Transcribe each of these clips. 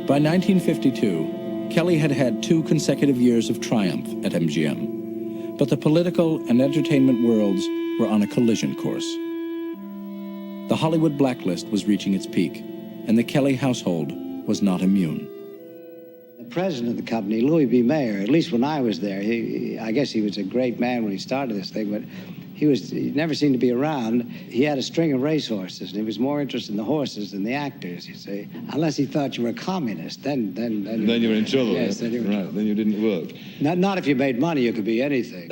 By 1952, Kelly had had 2 consecutive years of triumph at MGM, but the political and entertainment worlds were on a collision course. The Hollywood blacklist was reaching its peak, and the Kelly household was not immune. The president of the company, Louis B. Mayer, at least when I was there, I guess he was a great man when he started this thing, but he never seemed to be around. He had a string of racehorses, and he was more interested in the horses than the actors, you see. Unless he thought you were a communist, then you were in trouble. Yes, then you were in trouble. Right, then you didn't work. Not if you made money, you could be anything.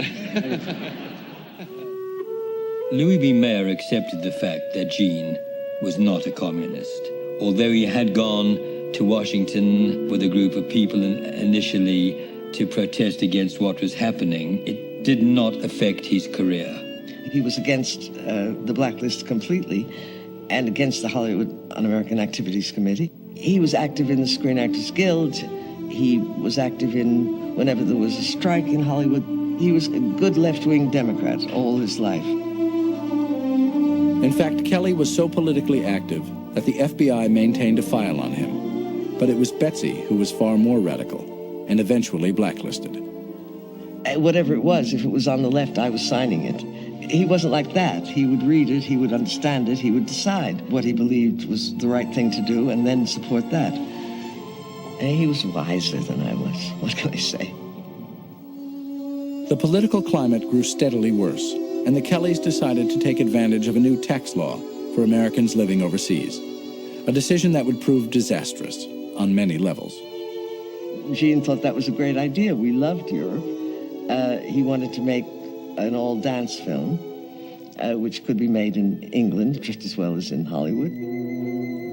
Louis B. Mayer accepted the fact that Gene was not a communist. Although he had gone to Washington with a group of people initially to protest against what was happening, it did not affect his career. He was against the blacklist completely and against the Hollywood Un-American Activities Committee. He was active in the Screen Actors Guild. He was active in whenever there was a strike in Hollywood. He was a good left-wing Democrat all his life. In fact, Kelly was so politically active that the FBI maintained a file on him. But it was Betsy who was far more radical and eventually blacklisted. Whatever it was, if it was on the left, I was signing it. He wasn't like that. He would read it, he would understand it, he would decide what he believed was the right thing to do and then support that. And he was wiser than I was. What can I say? The political climate grew steadily worse, and the Kellys decided to take advantage of a new tax law for Americans living overseas, a decision that would prove disastrous on many levels. Gene thought that was a great idea. We loved Europe. He wanted to make an all-dance film, which could be made in England just as well as in Hollywood.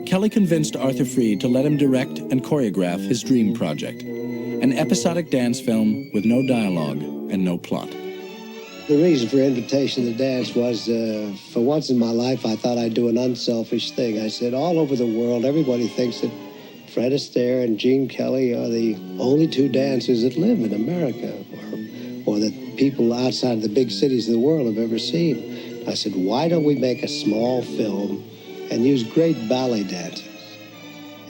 Kelly convinced Arthur Freed to let him direct and choreograph his dream project, an episodic dance film with no dialogue and no plot. The reason for Invitation to Dance was, for once in my life, I thought I'd do an unselfish thing. I said, all over the world, everybody thinks that Fred Astaire and Gene Kelly are the only 2 dancers that live in America, or that people outside the big cities of the world have ever seen. I said, why don't we make a small film and use great ballet dancers?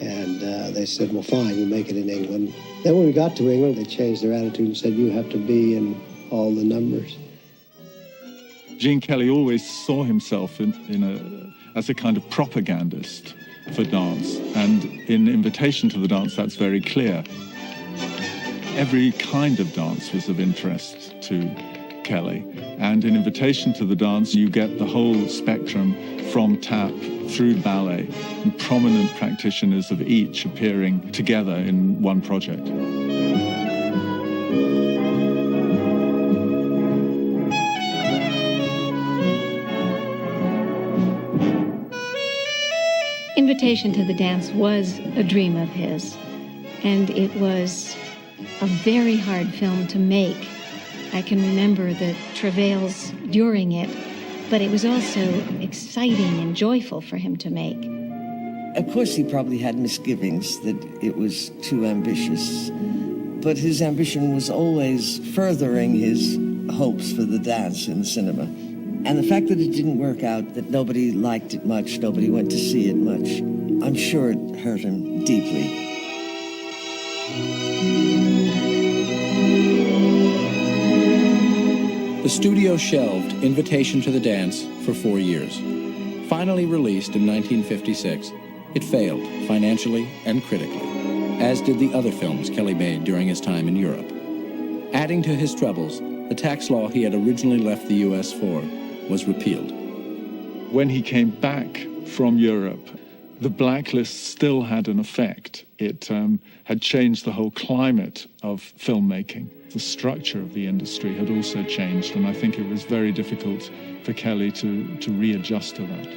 And they said, well, fine, you make it in England. Then when we got to England, they changed their attitude and said, you have to be in all the numbers. Gene Kelly always saw himself as a kind of propagandist for dance, and in Invitation to the Dance, that's very clear. Every kind of dance was of interest to Kelly, and in Invitation to the Dance, you get the whole spectrum from tap through ballet, and prominent practitioners of each appearing together in one project. Invitation to the Dance was a dream of his, and it was a very hard film to make. I can remember the travails during it, but it was also exciting and joyful for him to make. Of course, he probably had misgivings that it was too ambitious, but his ambition was always furthering his hopes for the dance in the cinema. And the fact that it didn't work out, that nobody liked it much, nobody went to see it much, I'm sure it hurt him deeply. The studio shelved Invitation to the Dance for 4 years. Finally released in 1956, it failed financially and critically, as did the other films Kelly made during his time in Europe. Adding to his troubles, the tax law he had originally left the U.S. for was repealed. When he came back from Europe, the blacklist still had an effect. It had changed the whole climate of filmmaking. The structure of the industry had also changed, and I think it was very difficult for Kelly to readjust to that.